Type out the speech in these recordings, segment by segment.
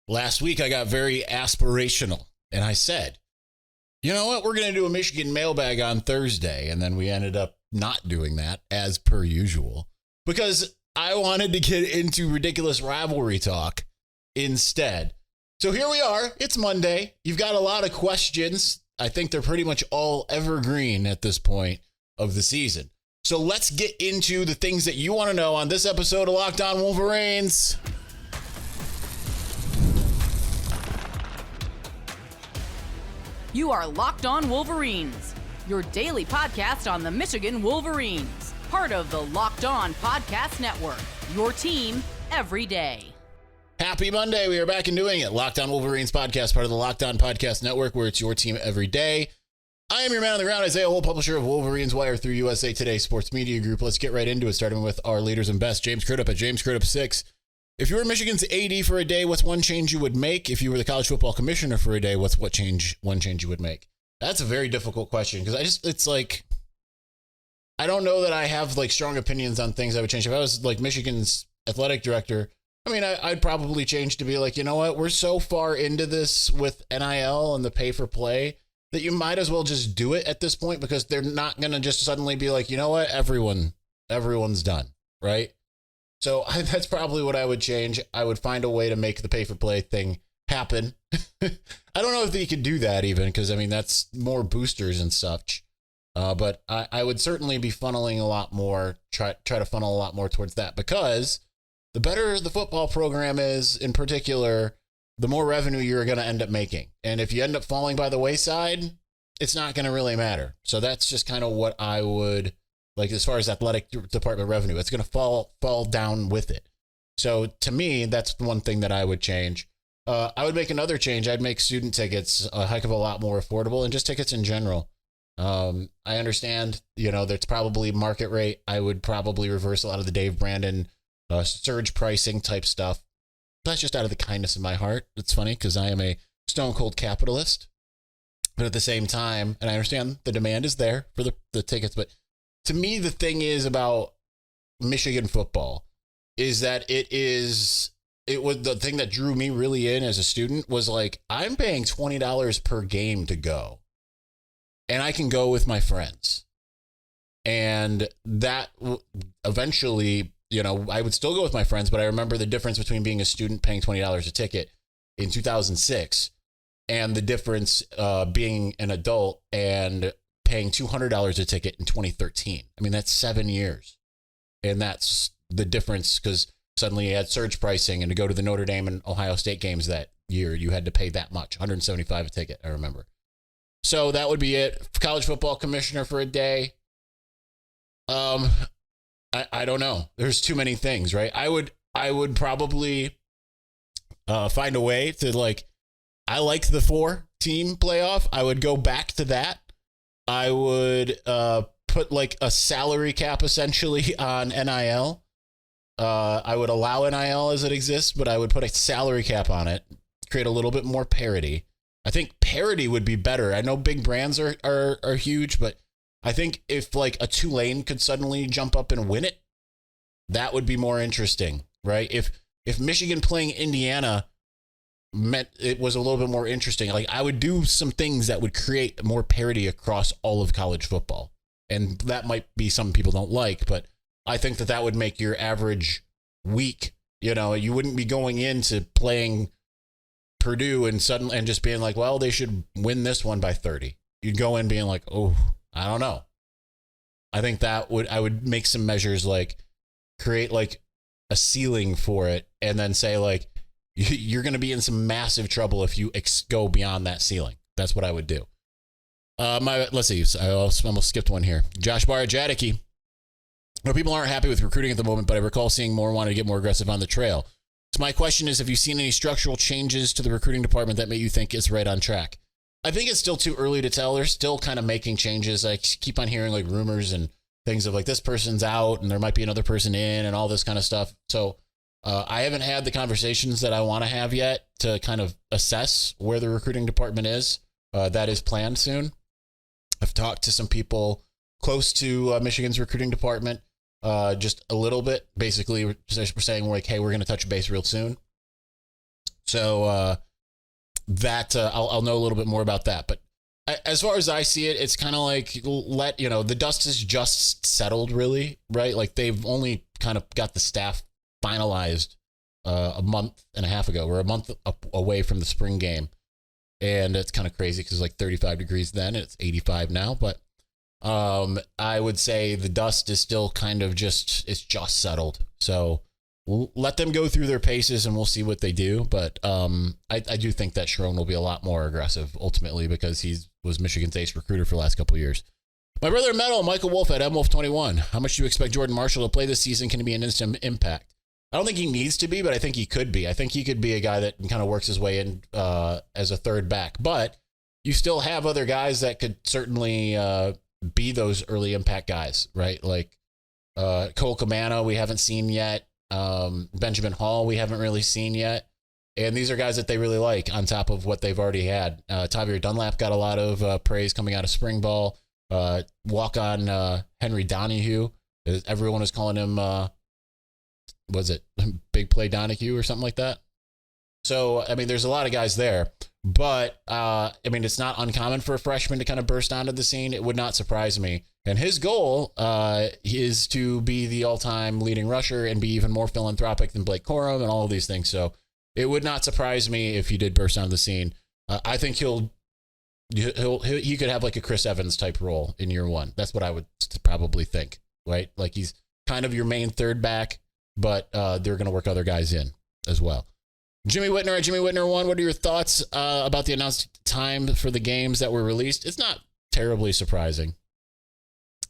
Last week, I got very aspirational, and I said, you know what, we're going to do a Michigan Mailbag on Thursday, and then we ended up not doing that, as per usual, because I wanted to get into ridiculous rivalry talk instead. So here we are. It's Monday. You've got a lot of questions. I think they're pretty much all evergreen at this point of the season. So let's get into the things that you want to know on this episode of Locked On Wolverines. You are Locked On Wolverines, your daily podcast on the Michigan Wolverines, part of the Locked On Podcast Network, your team every day. Happy Monday. We are back and doing it. Locked On Wolverines podcast, part of the Locked On Podcast Network, where it's your team every day. I am your man on the ground, Isaiah Hole, publisher of Wolverines Wire through USA Today Sports Media Group. Let's get right into it, starting with our leaders and best. James Crudup at James Crudup 6. If you were Michigan's AD for a day, what's one change you would make? If you were the college football commissioner for a day, what's one change you would make? That's a very difficult question because it's like, I don't know that I have like strong opinions on things I would change. If I was like Michigan's athletic director, I mean, I'd probably change to be like, you know what? We're so far into this with NIL and the pay for play that you might as well just do it at this point, because they're not going to just suddenly be like, you know what? Everyone's done, right? So that's probably what I would change. I would find a way to make the pay for play thing happen. I don't know if they could do that even, because I mean, that's more boosters and such. But I would certainly be funneling a lot more, try to funnel a lot more towards that, because the better the football program is in particular, the more revenue you're going to end up making. And if you end up falling by the wayside, it's not going to really matter. So that's just kind of what I would like as far as athletic department revenue. It's going to fall down with it. So to me, that's the one thing that I would change. I would make another change. I'd make student tickets a heck of a lot more affordable, and just tickets in general. I understand, there's probably market rate. I would probably reverse a lot of the Dave Brandon surge pricing type stuff. That's just out of the kindness of my heart. It's funny because I am a stone cold capitalist, but at the same time, and I understand the demand is there for the tickets, but to me, the thing is about Michigan football is that it was the thing that drew me really in as a student was like, I'm paying $20 per game to go, and I can go with my friends. And that eventually, I would still go with my friends, but I remember the difference between being a student paying $20 a ticket in 2006 and the difference being an adult and paying $200 a ticket in 2013. I mean, that's 7 years. And that's the difference, because suddenly you had surge pricing, and to go to the Notre Dame and Ohio State games that year, you had to pay that much, $175 a ticket, I remember. So that would be it. College football commissioner for a day. I don't know. There's too many things, right? I would probably find a way to I like the 4-team playoff. I would go back to that. I would put like a salary cap essentially on NIL. I would allow NIL as it exists, but I would put a salary cap on it, create a little bit more parity. I think parity would be better. I know big brands are huge, but I think if like a Tulane could suddenly jump up and win it, that would be more interesting, right? If Michigan playing Indiana meant it was a little bit more interesting, like I would do some things that would create more parity across all of college football. And that might be something people don't like, but I think that would make your average week, you wouldn't be going into playing Purdue and suddenly and just being like, well, they should win this one by 30. You'd go in being like, oh, I don't know. I think I would make some measures, like create like a ceiling for it, and then say like, you're going to be in some massive trouble if you go beyond that ceiling. That's what I would do. Let's see. I almost skipped one here. Josh Barajadicki. People aren't happy with recruiting at the moment, but I recall seeing more wanted to get more aggressive on the trail. So my question is, have you seen any structural changes to the recruiting department that make you think it's right on track? I think it's still too early to tell. They're still kind of making changes. I keep on hearing like rumors and things of like this person's out and there might be another person in and all this kind of stuff. So I haven't had the conversations that I want to have yet to kind of assess where the recruiting department is. That is planned soon. I've talked to some people close to Michigan's recruiting department just a little bit. Basically, we're saying we're like, hey, we're going to touch base real soon. So that I'll know a little bit more about that. But as far as I see it, it's kind of like the dust is just settled, really, right? Like they've only kind of got the staff finalized a month and a half ago. We're a month away from the spring game, and it's kind of crazy because it's like 35 degrees then, and it's 85 now. But I would say the dust is still kind of it's just settled. So we'll let them go through their paces, and we'll see what they do. But I do think that Sherrone will be a lot more aggressive ultimately because he was Michigan's ace recruiter for the last couple of years. My brother Metal, Michael Wolf at MWolf21. How much do you expect Jordan Marshall to play this season? Can he be an instant impact? I don't think he needs to be, but I think he could be. I think he could be a guy that kind of works his way in as a third back. But you still have other guys that could certainly be those early impact guys, right? Like Cole Camano, we haven't seen yet. Benjamin Hall, we haven't really seen yet. And these are guys that they really like on top of what they've already had. Tavier Dunlap got a lot of praise coming out of spring ball. Walk-on Henry Donahue. Everyone is calling him, was it Big Play Donahue or something like that? So, I mean, there's a lot of guys there. But, I mean, it's not uncommon for a freshman to kind of burst onto the scene. It would not surprise me. And his goal is to be the all-time leading rusher and be even more philanthropic than Blake Corum and all of these things. So it would not surprise me if he did burst onto the scene. I think he could have like a Chris Evans type role in year one. That's what I would probably think, right? Like he's kind of your main third back, but they're going to work other guys in as well. Jimmy Whitner at Jimmy Whitner 1. What are your thoughts about the announced time for the games that were released? It's not terribly surprising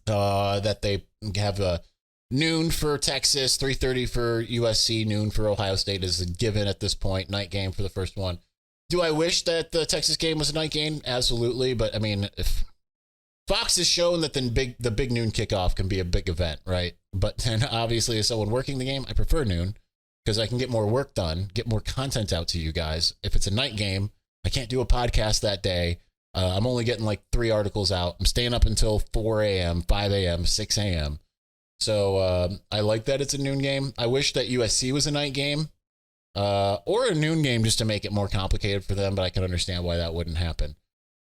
that they have noon for Texas, 3:30 for USC, noon for Ohio State is a given at this point. Night game for the first one. Do I wish that the Texas game was a night game? Absolutely. But I mean, if Fox has shown that the big noon kickoff can be a big event, right? But then obviously as someone working the game, I prefer noon because I can get more work done, get more content out to you guys. If it's a night game, I can't do a podcast that day. I'm only getting like 3 articles out. I'm staying up until 4 a.m., 5 a.m., 6 a.m. So I like that it's a noon game. I wish that USC was a night game. Or a noon game just to make it more complicated for them, but I can understand why that wouldn't happen.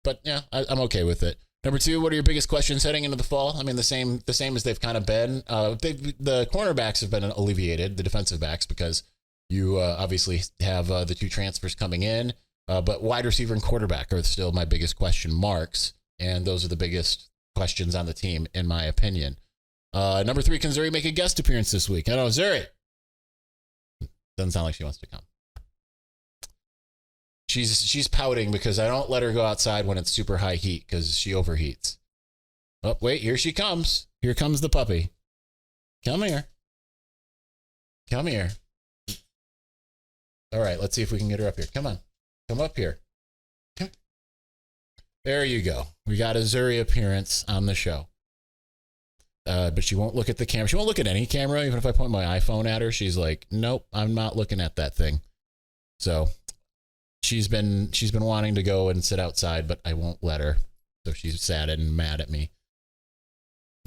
But yeah, I'm okay with it. Number 2, what are your biggest questions heading into the fall? I mean, the same as they've kind of been. The cornerbacks have been alleviated, the defensive backs, because you obviously have the 2 transfers coming in. But wide receiver and quarterback are still my biggest question marks, and those are the biggest questions on the team, in my opinion. Number 3, can Zuri make a guest appearance this week? I don't know, Zuri. Doesn't sound like she wants to come. She's pouting because I don't let her go outside when it's super high heat because she overheats. Oh, wait, here she comes. Here comes the puppy. Come here. Come here. All right, let's see if we can get her up here. Come on. Come up here. Come. There you go. We got a Zuri appearance on the show. But she won't look at the camera. She won't look at any camera. Even if I point my iPhone at her, she's like, nope, I'm not looking at that thing. So she's been wanting to go and sit outside, but I won't let her. So she's sad and mad at me.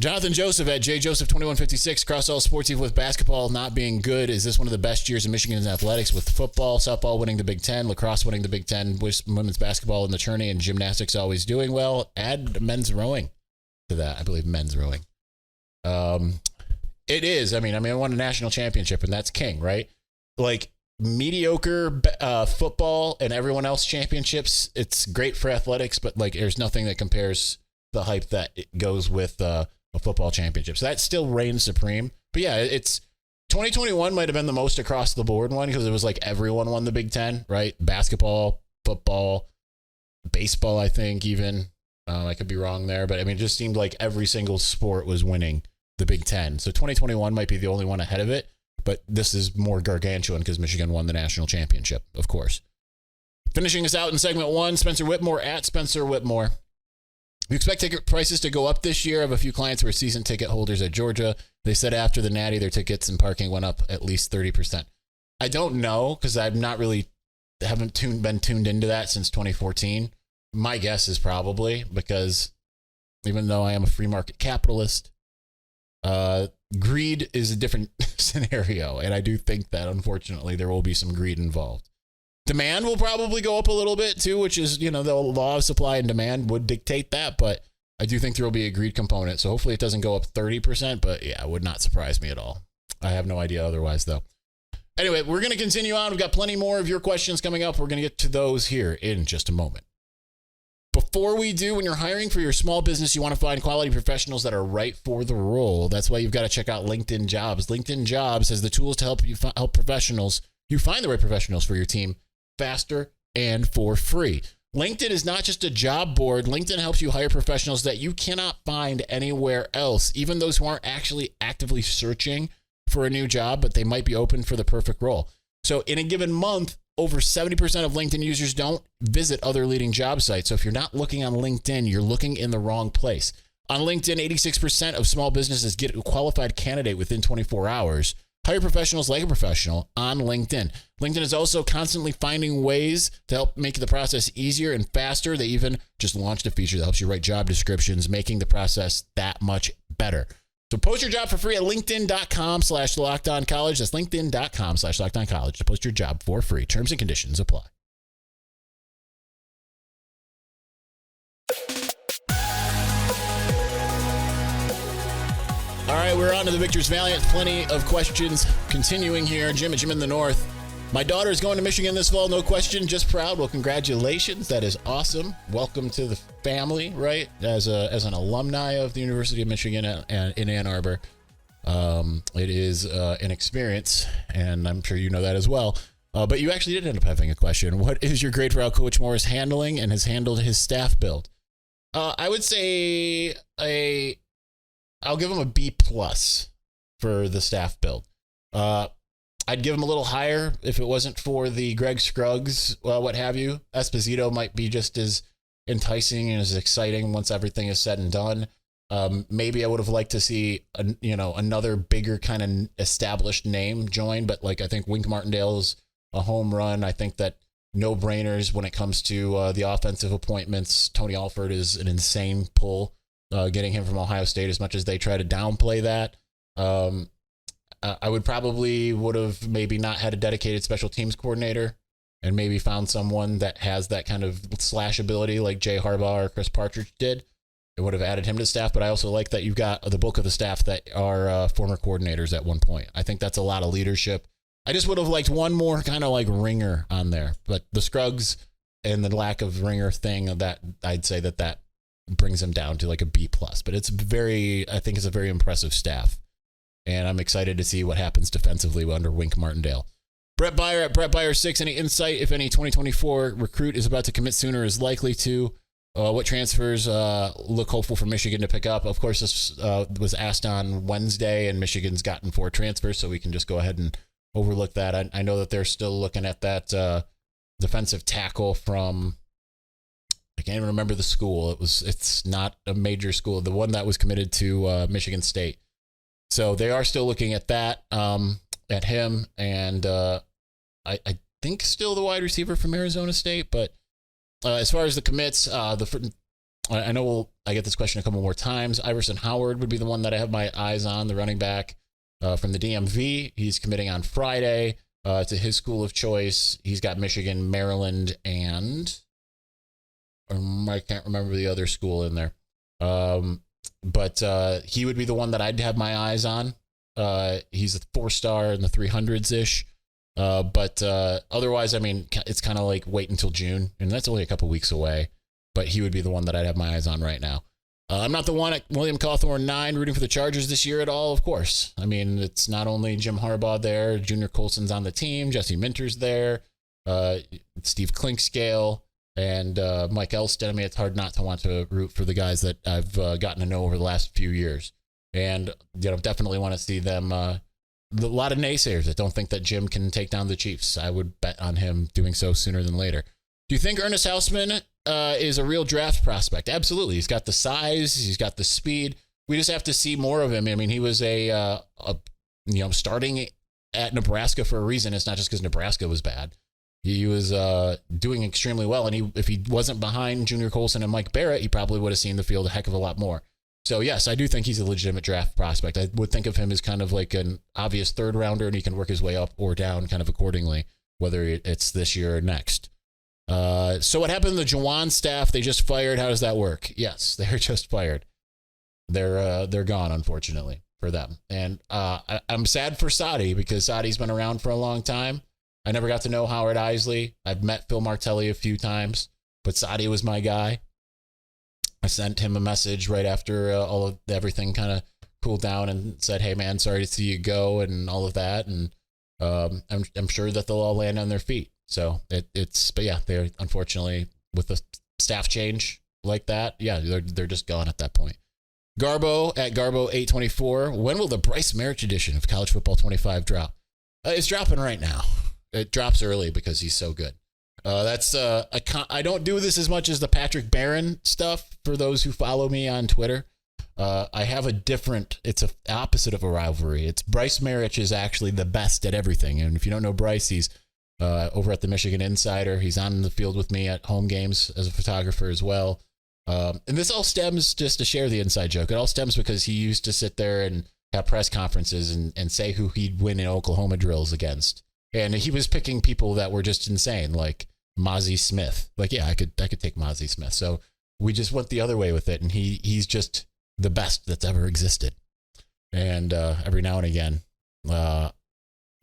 Jonathan Joseph at JJoseph2156. Cross all sports, even with basketball not being good. Is this one of the best years in Michigan's athletics with football, softball winning the Big Ten, lacrosse winning the Big Ten, women's basketball in the tourney, and gymnastics always doing well? Add men's rowing to that. I believe men's rowing. It is. I mean, I won a national championship, and that's king, right? Like mediocre football and everyone else championships. It's great for athletics, but like there's nothing that compares the hype that it goes with a football championship. So that still reigns supreme. But yeah, it's 2021 might have been the most across the board one because it was like everyone won the Big Ten, right? Basketball, football, baseball, I think even. I could be wrong there, but I mean, it just seemed like every single sport was winning the Big Ten. So 2021 might be the only one ahead of it, but this is more gargantuan because Michigan won the national championship, of course. Finishing us out in segment 1, Spencer Whitmore at Spencer Whitmore. We expect ticket prices to go up this year. I have a few clients who are season ticket holders at Georgia. They said after the Natty, their tickets and parking went up at least 30%. I don't know because I've not really been tuned into that since 2014. My guess is probably because even though I am a free market capitalist, greed is a different scenario. And I do think that, unfortunately, there will be some greed involved. Demand will probably go up a little bit too, which is, the law of supply and demand would dictate that. But I do think there will be a greed component. So hopefully it doesn't go up 30%. But yeah, it would not surprise me at all. I have no idea otherwise, though. Anyway, we're going to continue on. We've got plenty more of your questions coming up. We're going to get to those here in just a moment. Before we do, when you're hiring for your small business, you want to find quality professionals that are right for the role. That's why you've got to check out LinkedIn Jobs. LinkedIn Jobs has the tools to help you help professionals. You find the right professionals for your team faster and for free. LinkedIn is not just a job board. LinkedIn helps you hire professionals that you cannot find anywhere else, even those who aren't actually actively searching for a new job, but they might be open for the perfect role. So in a given month, over 70% of LinkedIn users don't visit other leading job sites. So if you're not looking on LinkedIn, you're looking in the wrong place. On LinkedIn, 86% of small businesses get a qualified candidate within 24 hours. Hire professionals like a professional on LinkedIn. LinkedIn is also constantly finding ways to help make the process easier and faster. They even just launched a feature that helps you write job descriptions, making the process that much better. So post your job for free at linkedin.com/lockedoncollege. That's linkedin.com/lockedoncollege to post your job for free. Terms and conditions apply. All right, we're on to the Victor's Valiant. Plenty of questions continuing here. Jim in the North. My daughter is going to Michigan this fall, no question. Just proud. Well, congratulations. That is awesome. Welcome to the family, right? As an alumni of the University of Michigan in Ann Arbor. It is an experience, and I'm sure you know that as well. But you actually did end up having a question. What is your grade for how Coach Moore is handling and has handled his staff build? I would say I'll give him a B+ for the staff build. I'd give him a little higher if it wasn't for the Greg Scruggs, what have you. Esposito might be just as enticing and as exciting once everything is said and done. Maybe I would have liked to see another bigger kind of established name join, but I think Wink Martindale's a home run. I think that no brainers when it comes to the offensive appointments. Tony Alford is an insane pull. Getting him from Ohio State, as much as they try to downplay that. I would have maybe not had a dedicated special teams coordinator and maybe found someone that has that kind of slash ability like Jay Harbaugh or Chris Partridge did. It would have added him to staff, but I also like that you've got the bulk of the staff that are former coordinators at one point. I think that's a lot of leadership. I just would have liked one more kind of ringer on there, but the Scruggs and the lack of ringer thing of that, I'd say that brings him down to a B+, but I think it's a very impressive staff. And I'm excited to see what happens defensively under Wink Martindale. Brett Byer at Brett Byer 6. Any insight if any 2024 recruit is about to commit sooner or is likely to? What transfers look hopeful for Michigan to pick up? Of course, this was asked on Wednesday, and Michigan's gotten 4 transfers, so we can just go ahead and overlook that. I know that they're still looking at that defensive tackle from, I can't even remember the school. It's not a major school. The one that was committed to Michigan State. So they are still looking at that, at him, and I think still the wide receiver from Arizona State. But as far as the commits, I know I get this question a couple more times. Iverson Howard would be the one that I have my eyes on, the running back from the DMV. He's committing on Friday to his school of choice. He's got Michigan, Maryland, and I can't remember the other school in there. But he would be the one that I'd have my eyes on. He's a 4-star in the 300s-ish. But otherwise, it's kind of wait until June, and that's only a couple weeks away. But he would be the one that I'd have my eyes on right now. I'm not the one at William Cawthorn 9 rooting for the Chargers this year at all, of course. It's not only Jim Harbaugh there, Junior Colson's on the team, Jesse Minter's there, Steve Clinkscale, and Mike Elston. It's hard not to want to root for the guys that I've gotten to know over the last few years. And definitely want to see them. A lot of naysayers that don't think that Jim can take down the Chiefs. I would bet on him doing so sooner than later. Do you think Ernest Hausman is a real draft prospect? Absolutely. He's got the size. He's got the speed. We just have to see more of him. He was starting at Nebraska for a reason. It's not just because Nebraska was bad. He was doing extremely well. And if he wasn't behind Junior Colson and Mike Barrett, he probably would have seen the field a heck of a lot more. So, yes, I do think he's a legitimate draft prospect. I would think of him as kind of an obvious third rounder, and he can work his way up or down kind of accordingly. whether it's this year or next. So what happened to the Jawan staff? They just fired. How does that work? Yes, they're just fired. They're gone, unfortunately, for them. And I'm sad for Sadi because Sadi's been around for a long time. I never got to know Howard Isley. I've met Phil Martelli a few times, but Sadi was my guy. I sent him a message right after everything kind of cooled down and said, "Hey man, sorry to see you go," and all of that. And I'm sure that they'll all land on their feet. So but yeah, they're unfortunately with the staff change like that. Yeah, they're just gone at that point. Garbo at Garbo824. When will the Bryce Marich edition of College Football 25 drop? It's dropping right now. It drops early because he's so good. I don't do this as much as the Patrick Barron stuff for those who follow me on Twitter. I have it's an opposite of a rivalry. It's Bryce Marich is actually the best at everything. And if you don't know Bryce, he's over at the Michigan Insider. He's on the field with me at home games as a photographer as well. And this all stems, just to share the inside joke, it all stems because he used to sit there and have press conferences and say who he'd win in Oklahoma drills against. And he was picking people that were just insane, like Mozzie Smith. Like, yeah, I could take Mozzie Smith. So we just went the other way with it, and he's just the best that's ever existed. And every now and again,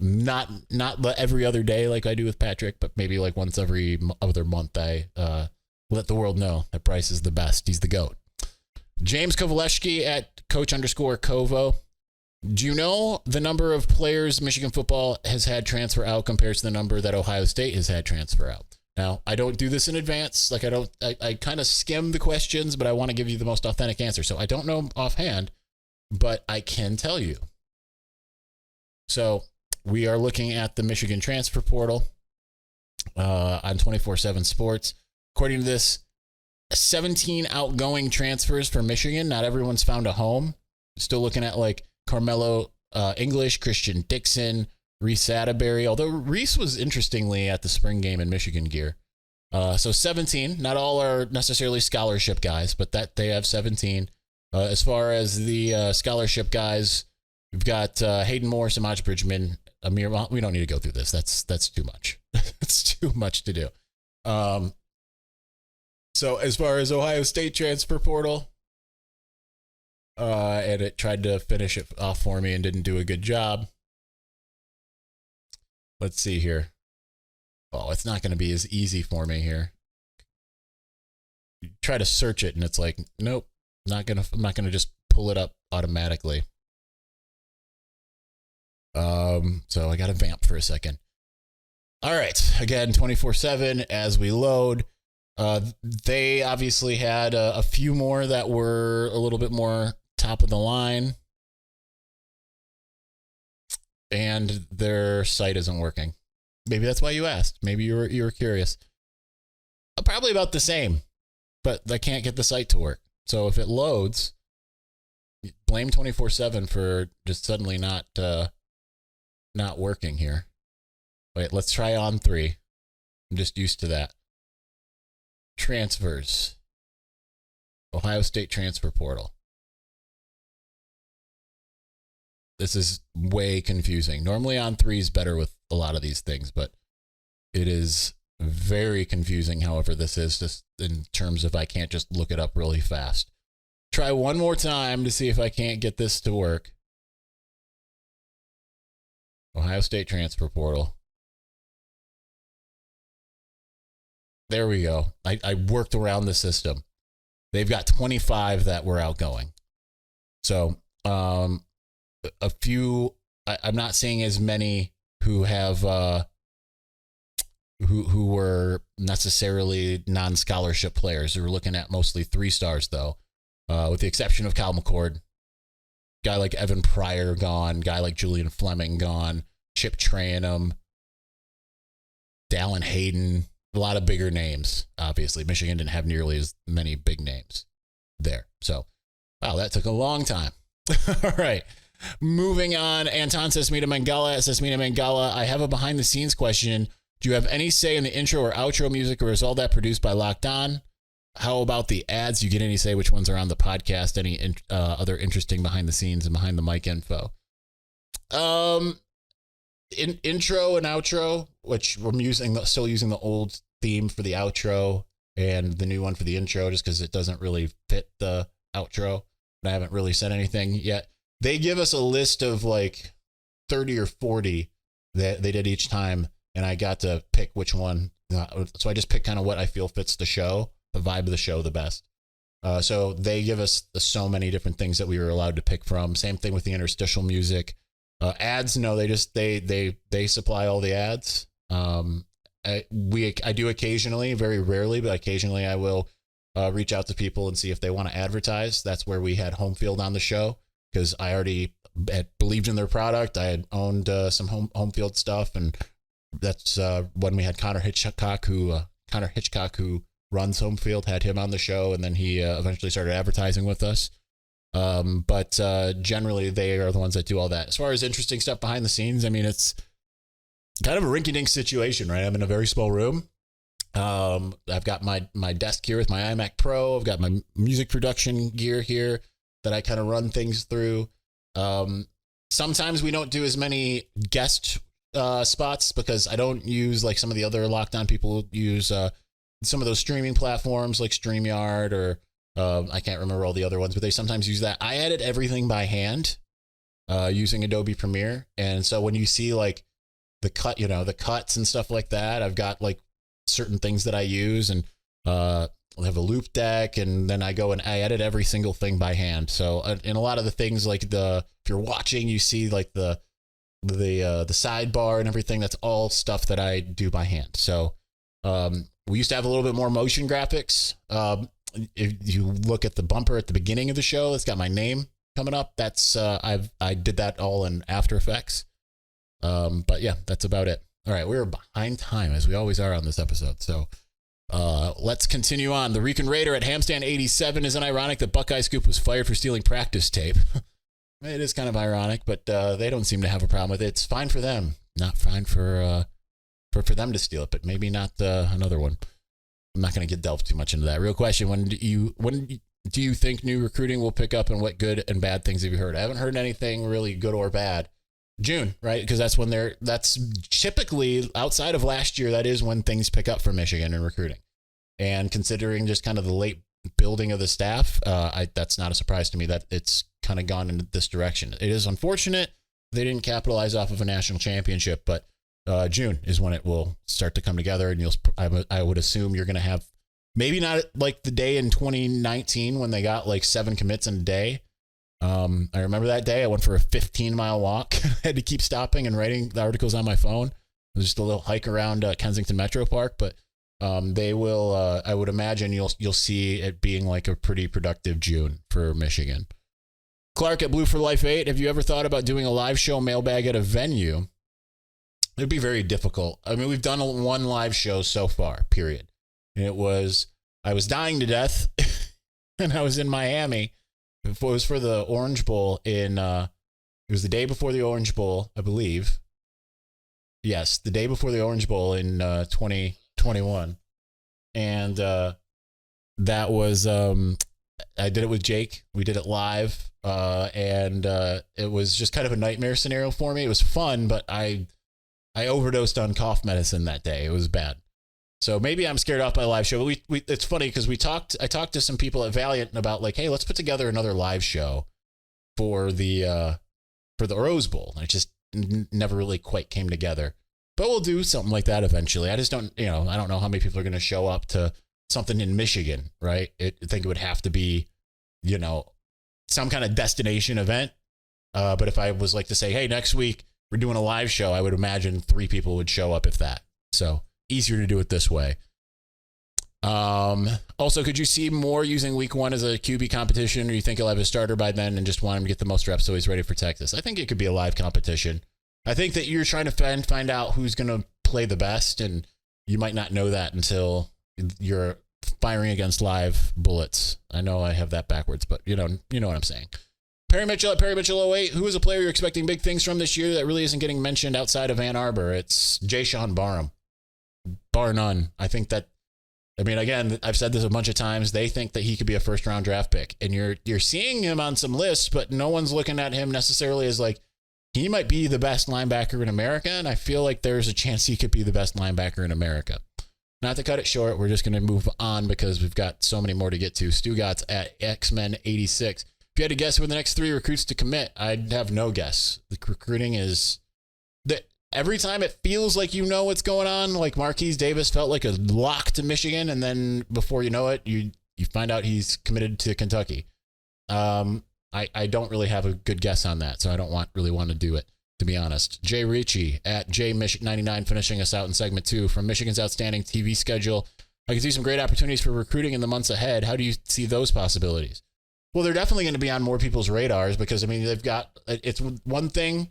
not every other day like I do with Patrick, but maybe like once every other month, I let the world know that Bryce is the best. He's the GOAT. James Kovalevsky at Coach_Kovo. Do you know the number of players Michigan football has had transfer out compared to the number that Ohio State has had transfer out? Now, I don't do this in advance. Like I kind of skim the questions, but I want to give you the most authentic answer. So I don't know offhand, but I can tell you. So we are looking at the Michigan transfer portal on 24/7 Sports. According to this, 17 outgoing transfers for Michigan. Not everyone's found a home. Still looking at like Carmelo English, Christian Dixon, Reese Atterbury, although Reese was interestingly at the spring game in Michigan gear. So 17, not all are necessarily scholarship guys, but that they have 17. As far as the scholarship guys, we've got Hayden Moore, Samaj Bridgman, Amir. Well, we don't need to go through this. That's too much. It's too much to do. So as far as Ohio State transfer portal, and it tried to finish it off for me and didn't do a good job. Let's see here. Oh, it's not going to be as easy for me here. You try to search it and it's like, nope, I'm not gonna just pull it up automatically. So I got to vamp for a second. All right, again, 24/7 as we load. They obviously had a few more that were a little bit more top of the line, and their site isn't working. Maybe that's why you asked. Maybe you were curious. Probably about the same, but I can't get the site to work. So if it loads, blame 24/7 for just suddenly not working here. Wait, let's try on 3. I'm just used to that. Transfers. Ohio State transfer portal. This is way confusing. Normally on 3 is better with a lot of these things, but it is very confusing. However, this is just in terms of I can't just look it up really fast. Try one more time to see if I can't get this to work. Ohio State transfer portal. There we go. I worked around the system. They've got 25 that were outgoing. So a few, I'm not seeing as many who have who were necessarily non-scholarship players. We're looking at mostly 3 stars though, with the exception of Kyle McCord. Guy like Evan Pryor gone. Guy like Julian Fleming gone. Chip Trayanum. Dallin Hayden. A lot of bigger names, obviously. Michigan didn't have nearly as many big names there. So, wow, that took a long time. All right. Moving on. Anton Sesmita Mangala. I have a behind-the-scenes question. Do you have any say in the intro or outro music, or is all that produced by Locked On? How about the ads? Do you get any say which ones are on the podcast? Any other interesting behind-the-scenes and behind-the-mic info? intro and outro, which I'm still using the old theme for the outro and the new one for the intro, just because it doesn't really fit the outro. And I haven't really said anything yet. They give us a list of like 30 or 40 that they did each time, and I got to pick which one. So I just picked kind of what I feel fits the show, the vibe of the show the best. So they give us so many different things that we were allowed to pick from. Same thing with the interstitial music. Ads, no, they supply all the ads. I do occasionally, very rarely, but occasionally I will reach out to people and see if they want to advertise. That's where we had home field on the show, because I already had believed in their product. I had owned some home field stuff, and that's when we had Connor Hitchcock, who runs home field, had him on the show, and then he eventually started advertising with us. But generally they are the ones that do all that. As far as interesting stuff behind the scenes, I mean, it's kind of a rinky-dink situation, right? I'm in a very small room. I've got my desk here with my iMac Pro. I've got my music production gear here that I kind of run things through. Sometimes we don't do as many guest spots because I don't use like some of the other Lockdown people use some of those streaming platforms like StreamYard or I can't remember all the other ones, but they sometimes use that. I edit everything by hand using Adobe Premiere. And so when you see like the cuts and stuff like that, I've got like certain things that I use, and I have a loop deck, and then I go and I edit every single thing by hand. So in a lot of the things, like if you're watching, you see like the sidebar and everything, that's all stuff that I do by hand. So we used to have a little bit more motion graphics. If you look at the bumper at the beginning of the show, it's got my name coming up. That's I did that all in After Effects. But yeah, that's about it. All right, we're behind time, as we always are on this episode. So let's continue on. The Rican Raider at Hamstand 87. Isn't ironic that Buckeye Scoop was fired for stealing practice tape? It is kind of ironic, but they don't seem to have a problem with it. It's fine for them, not fine for them to steal it, but maybe not another one. I'm not going to get delved too much into that. Real question: When do you think new recruiting will pick up, and what good and bad things have you heard? I haven't heard anything really good or bad. June, right? Because that's typically, outside of last year, that is when things pick up for Michigan in recruiting. And considering just kind of the late building of the staff, that's not a surprise to me that it's kind of gone in this direction. It is unfortunate they didn't capitalize off of a national championship, but June is when it will start to come together, and I would assume you're going to have maybe not like the day in 2019 when they got like 7 commits in a day. I remember that day I went for a 15-mile walk. I had to keep stopping and writing the articles on my phone. It was just a little hike around Kensington Metro Park, but they will. I would imagine you'll see it being like a pretty productive June for Michigan. Clark at Blue for Life 8. Have you ever thought about doing a live show mailbag at a venue? It'd be very difficult. I mean, we've done one live show so far, period. And I was dying to death, and I was in Miami. It was for the Orange Bowl it was the day before the Orange Bowl, I believe. Yes, the day before the Orange Bowl in 2021. And that was, I did it with Jake. We did it live. And it was just kind of a nightmare scenario for me. It was fun, but I overdosed on cough medicine that day. It was bad. So maybe I'm scared off by a live show. But it's funny because I talked to some people at Valiant about like, hey, let's put together another live show for the Rose Bowl. And it just never really quite came together. But we'll do something like that eventually. I just don't, I don't know how many people are going to show up to something in Michigan, right? I think it would have to be, some kind of destination event. But if I was like to say, hey, next week we're doing a live show, I would imagine 3 people would show up, if that. So easier to do it this way. Also, could you see more using week 1 as a QB competition, or you think he'll have a starter by then and just want him to get the most reps so he's ready for Texas? I think it could be a live competition. I think that you're trying to find out who's going to play the best, and you might not know that until you're firing against live bullets. I know I have that backwards, but you know what I'm saying. Perry Mitchell at Perry Mitchell 08. Who is a player you're expecting big things from this year that really isn't getting mentioned outside of Ann Arbor? It's Jayshon Barham. Bar none. I think that, again, I've said this a bunch of times. They think that he could be a first-round draft pick, and you're seeing him on some lists, but no one's looking at him necessarily as like he might be the best linebacker in America, and I feel like there's a chance he could be the best linebacker in America. Not to cut it short, we're just going to move on because we've got so many more to get to. Stugatz at X-Men86. If you had to guess who the next 3 recruits to commit, I'd have no guess. The recruiting is that every time it feels like you know what's going on, like Marquise Davis felt like a lock to Michigan, and then before you know it, you find out he's committed to Kentucky. I don't really have a good guess on that, so I don't really want to do it, to be honest. Jay Ricci at JMich99 finishing us out in segment 2. From Michigan's outstanding TV schedule, I can see some great opportunities for recruiting in the months ahead. How do you see those possibilities? Well, they're definitely going to be on more people's radars because, I mean, it's one thing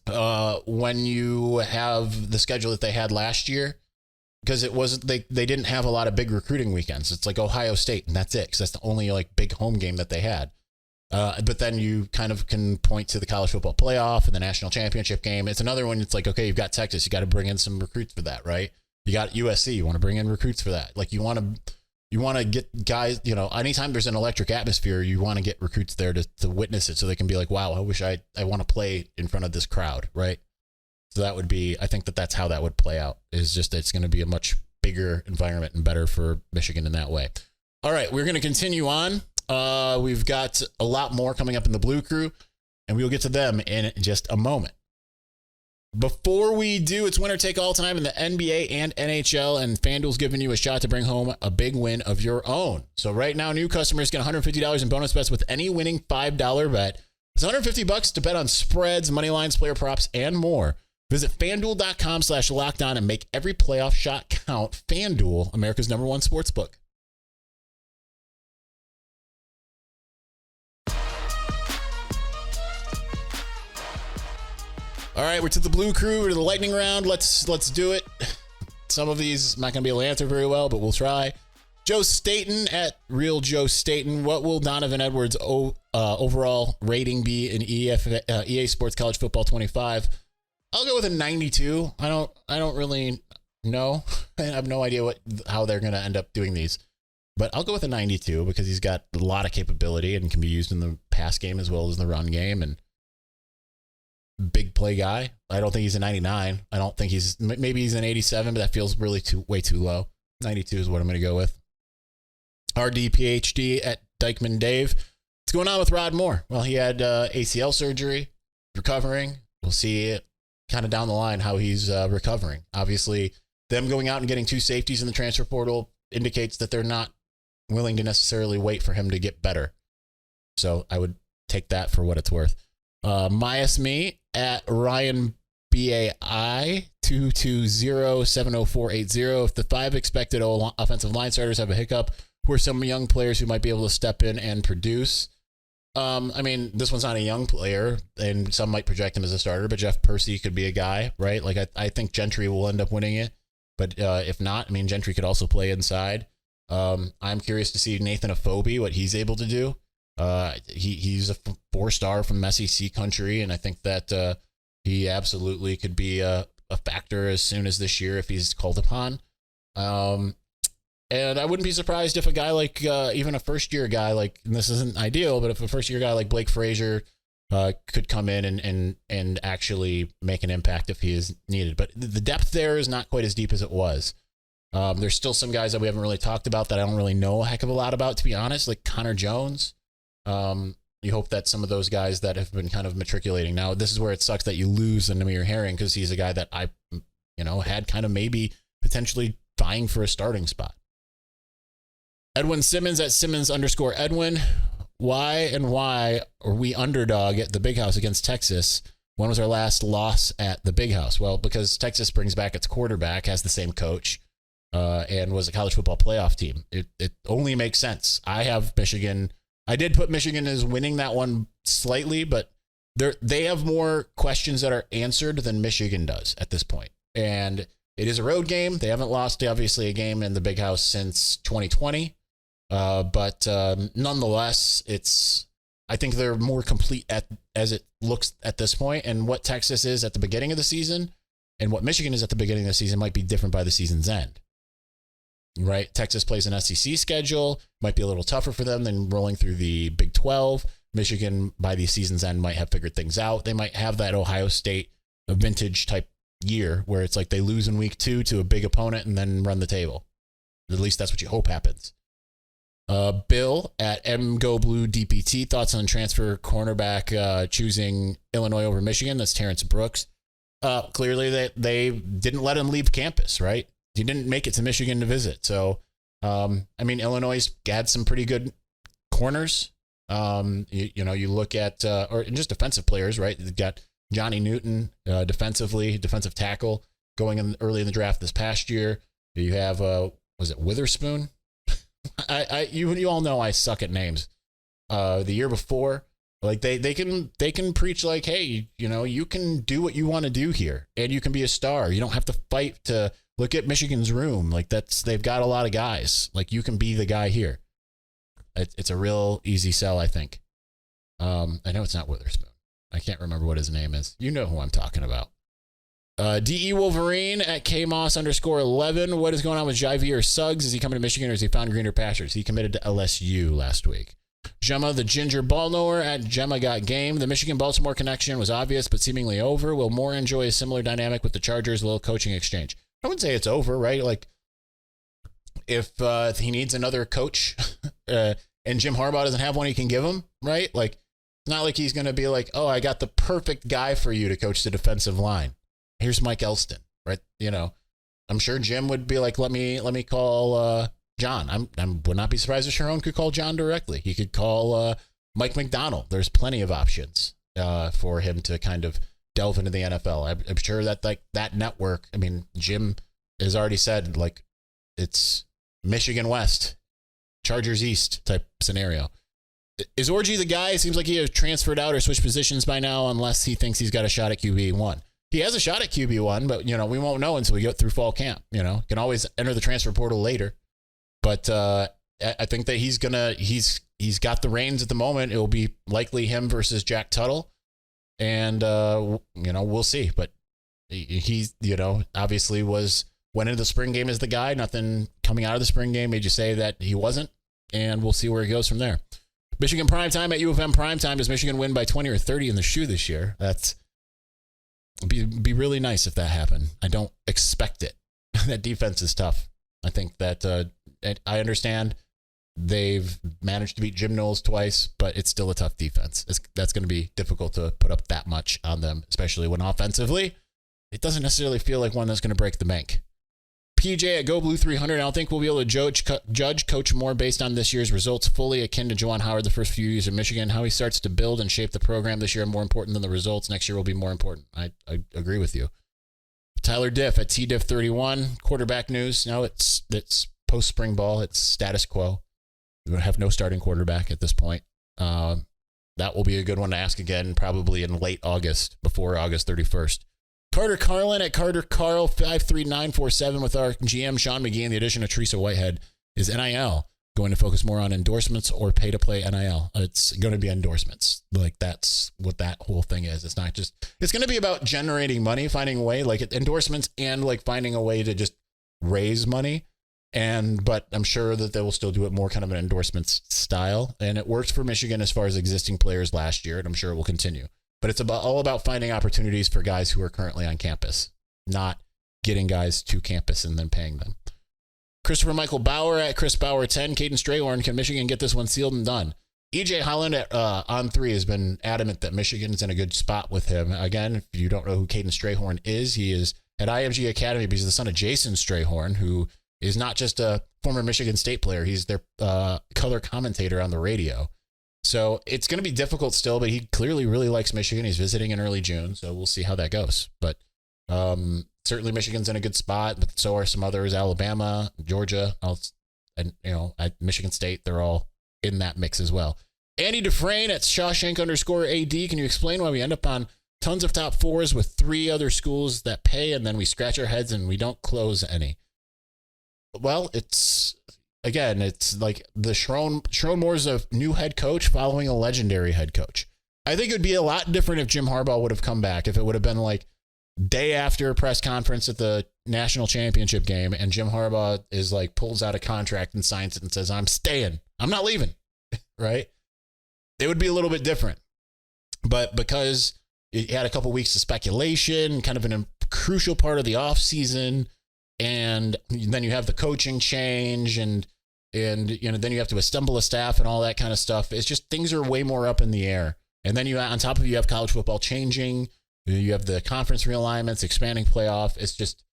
when you have the schedule that they had last year, because it wasn't, they didn't have a lot of big recruiting weekends. It's like Ohio State and that's it, because that's the only like big home game that they had. But then you kind of can point to the college football playoff and the national championship game. It's another one. It's like, okay, you've got Texas. You got to bring in some recruits for that, right? You got USC. You want to bring in recruits for that. Like you want to get guys, anytime there's an electric atmosphere, you want to get recruits there to witness it so they can be like, wow, I wish I want to play in front of this crowd, right? So that would be, I think that's how that would play out, is just it's going to be a much bigger environment and better for Michigan in that way. All right, we're going to continue on. We've got a lot more coming up in the Blue Crew, and we'll get to them in just a moment. Before we do, it's winner take all time in the NBA and NHL, and FanDuel's giving you a shot to bring home a big win of your own. So right now, new customers get $150 in bonus bets with any winning $5 bet. It's $150 to bet on spreads, money lines, player props, and more. Visit FanDuel.com/lockedon and make every playoff shot count. FanDuel, America's #1 sportsbook. All right, we're to the Blue Crew, we're to the lightning round. Let's do it. Some of these I'm not going to be able to answer very well, but we'll try. Joe Staten at Real Joe Staten. What will Donovan Edwards' overall rating be in EA Sports College Football 25? I'll go with a 92. I don't really know. I have no idea how they're going to end up doing these. But I'll go with a 92 because he's got a lot of capability and can be used in the pass game as well as the run game, and big play guy. I don't think he's a 99. I don't think maybe he's an 87, but that feels really way too low. 92 is what I'm going to go with. RD PhD at Dykeman Dave. What's going on with Rod Moore? Well, he had ACL surgery, recovering. We'll see it kind of down the line how he's recovering. Obviously, them going out and getting 2 safeties in the transfer portal indicates that they're not willing to necessarily wait for him to get better. So I would take that for what it's worth. Myas Me at Ryan BAI 220-70480. If the 5 expected offensive line starters have a hiccup, who are some young players who might be able to step in and produce? I mean, this one's not a young player, and some might project him as a starter, but Jeff Percy could be a guy, right? Like, I think Gentry will end up winning it, but if not, I mean, Gentry could also play inside. I'm curious to see Nathan Afobe, what he's able to do. He's a 4-star from SEC country, and I think that he absolutely could be a factor as soon as this year if he's called upon. And I wouldn't be surprised if a guy like, even a first-year guy, like, and this isn't ideal, but if a first-year guy like Blake Frazier could come in and actually make an impact if he is needed. But the depth there is not quite as deep as it was. There's still some guys that we haven't really talked about that I don't really know a heck of a lot about, to be honest, like Connor Jones. You hope that some of those guys that have been kind of matriculating. Now, this is where it sucks that you lose Namir Herring, because he's a guy that I, had kind of maybe potentially vying for a starting spot. Edwin Simmons at Simmons_Edwin. Why are we underdog at the Big House against Texas? When was our last loss at the Big House? Well, because Texas brings back its quarterback, has the same coach, and was a college football playoff team. It only makes sense. I have Michigan. I did put Michigan as winning that one slightly, but they have more questions that are answered than Michigan does at this point. And it is a road game. They haven't lost, obviously, a game in the Big House since 2020. But nonetheless, I think they're more complete as it looks at this point. And what Texas is at the beginning of the season and what Michigan is at the beginning of the season might be different by the season's end. Right? Texas plays an SEC schedule, might be a little tougher for them than rolling through the Big 12. Michigan by the season's end might have figured things out. They might have that Ohio State vintage type year where it's like they lose in week 2 to a big opponent and then run the table. At least that's what you hope happens. Bill at MGoBlueDPT, thoughts on transfer cornerback choosing Illinois over Michigan. That's Terrence Brooks. Clearly they didn't let him leave campus, right? He didn't make it to Michigan to visit. So, Illinois had some pretty good corners. You look at, or just defensive players, right? They've got Johnny Newton, defensive tackle, going in early in the draft this past year. You have, was it Witherspoon? You all know I suck at names. The year before, like they can preach like, hey, you can do what you want to do here, and you can be a star. You don't have to fight to look at Michigan's room. Like they've got a lot of guys. Like you can be the guy here. It's a real easy sell, I think. I know it's not Witherspoon. I can't remember what his name is. You know who I'm talking about. DE Wolverine at KMoss_11. What is going on with Javier Suggs? Is he coming to Michigan or has he found greener pastures? He committed to LSU last week. Gemma, the ginger ball knower at Gemma Got Game. The Michigan-Baltimore connection was obvious but seemingly over. Will Moore enjoy a similar dynamic with the Chargers, a little coaching exchange? I wouldn't say it's over, right? Like, if he needs another coach and Jim Harbaugh doesn't have one he can give him, right? Like, it's not like he's going to be like, oh, I got the perfect guy for you to coach the defensive line. Here's Mike Elston, right? I'm sure Jim would be like, let me call John. I would not be surprised if Sharon could call John directly. He could call Mike McDonald. There's plenty of options for him to kind of delve into the NFL. I'm sure that that network, Jim has already said, like, it's Michigan West, Chargers East type scenario. Is Orji the guy? It seems like he has transferred out or switched positions by now, unless he thinks he's got a shot at QB1. He has a shot at QB1, but, we won't know until we get through fall camp. Can always enter the transfer portal later. But I think that he's got the reins at the moment. It will be likely him versus Jack Tuttle. And, we'll see. But he's, obviously went into the spring game as the guy. Nothing coming out of the spring game made you say that he wasn't. And we'll see where he goes from there. Michigan primetime at U of M primetime. Does Michigan win by 20 or 30 in the shoe this year? That's be really nice if that happened. I don't expect it. That defense is tough. I think that I understand they've managed to beat Jim Knowles twice, but it's still a tough defense. That's going to be difficult to put up that much on them, especially when offensively, it doesn't necessarily feel like one that's going to break the bank. PJ at GoBlue300. I don't think we'll be able to judge Coach Moore based on this year's results fully akin to Juwan Howard the first few years in Michigan. How he starts to build and shape the program this year are more important than the results. Next year will be more important. I agree with you. Tyler Diff at TDiff31. Quarterback news. No, it's post-spring ball. It's status quo. We're going to have no starting quarterback at this point. That will be a good one to ask again, probably in late August, before August 31st. Carter Carlin at Carter Carl 53947 with our GM Sean McGee and the addition of Teresa Whitehead. Is NIL going to focus more on endorsements or pay to play NIL? It's going to be endorsements. Like, that's what that whole thing is. It's not just, it's going to be about generating money, finding a way, like endorsements and like finding a way to just raise money. But I'm sure that they will still do it more kind of an endorsements style. And it worked for Michigan as far as existing players last year, and I'm sure it will continue. But it's all about finding opportunities for guys who are currently on campus, not getting guys to campus and then paying them. Christopher Michael Bauer at Chris Bauer 10. Caden Strayhorn, can Michigan get this one sealed and done? EJ Holland at On3 has been adamant that Michigan's in a good spot with him. Again, if you don't know who Caden Strayhorn is, he is at IMG Academy because he's the son of Jason Strayhorn, who is not just a former Michigan State player. He's their color commentator on the radio. So it's going to be difficult still, but he clearly really likes Michigan. He's visiting in early June, so we'll see how that goes. But certainly Michigan's in a good spot, but so are some others, Alabama, Georgia, and at Michigan State. They're all in that mix as well. Andy Dufresne at Shawshank_AD. Can you explain why we end up on tons of top fours with 3 other schools that pay, and then we scratch our heads and we don't close any? Well, it's like the Sharon Moore's a new head coach following a legendary head coach. I think it would be a lot different if Jim Harbaugh would have come back, if it would have been like day after a press conference at the national championship game and Jim Harbaugh is like pulls out a contract and signs it and says, I'm staying. I'm not leaving. Right? it would be a little bit different. But because it had a couple weeks of speculation, kind of a crucial part of the offseason, and then you have the coaching change and then you have to assemble a staff and all that kind of stuff. It's just things are way more up in the air. And then on top of it, you have college football changing. You have the conference realignments, expanding playoff. It's just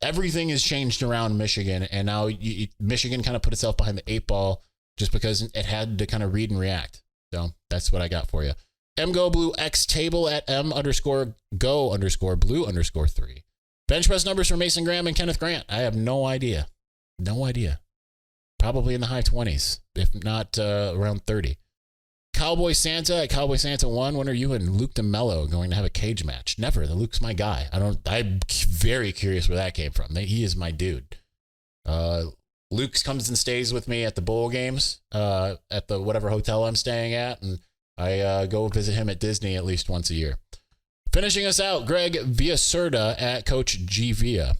everything has changed around Michigan. And now Michigan kind of put itself behind the 8 ball just because it had to kind of read and react. So that's what I got for you. MGoBlueX table at M_Go_Blue_3. Bench press numbers for Mason Graham and Kenneth Grant. I have no idea. Probably in the high 20s, if not around 30. Cowboy Santa at Cowboy Santa 1. When are you and Luke DeMello going to have a cage match? Never. Luke's my guy. I'm very curious where that came from. He is my dude. Luke comes and stays with me at the bowl games at the whatever hotel I'm staying at, and I go visit him at Disney at least once a year. Finishing us out, Greg Villacerda at Coach _G Villa.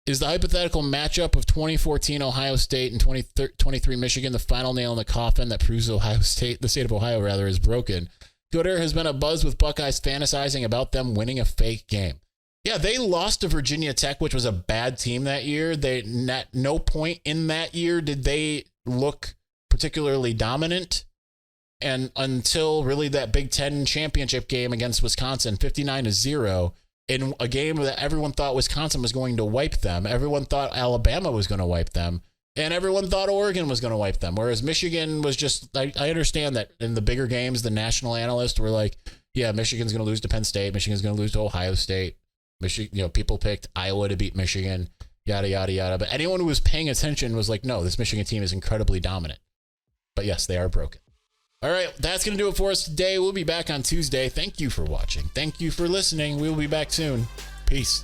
Is the hypothetical matchup of 2014 Ohio State and 2023 Michigan the final nail in the coffin that proves the state of Ohio is broken? There has been a buzz with Buckeyes fantasizing about them winning a fake game. Yeah, they lost to Virginia Tech, which was a bad team that year. At no point in that year did they look particularly dominant. And until really that Big Ten championship game against Wisconsin, 59-0, in a game that everyone thought Wisconsin was going to wipe them. Everyone thought Alabama was going to wipe them. And everyone thought Oregon was going to wipe them. Whereas Michigan was just, I understand that in the bigger games, the national analysts were like, yeah, Michigan's going to lose to Penn State. Michigan's going to lose to Ohio State. People picked Iowa to beat Michigan, yada, yada, yada. But anyone who was paying attention was like, no, this Michigan team is incredibly dominant. But yes, they are broken. All right, that's going to do it for us today. We'll be back on Tuesday. Thank you for watching. Thank you for listening. We'll be back soon. Peace.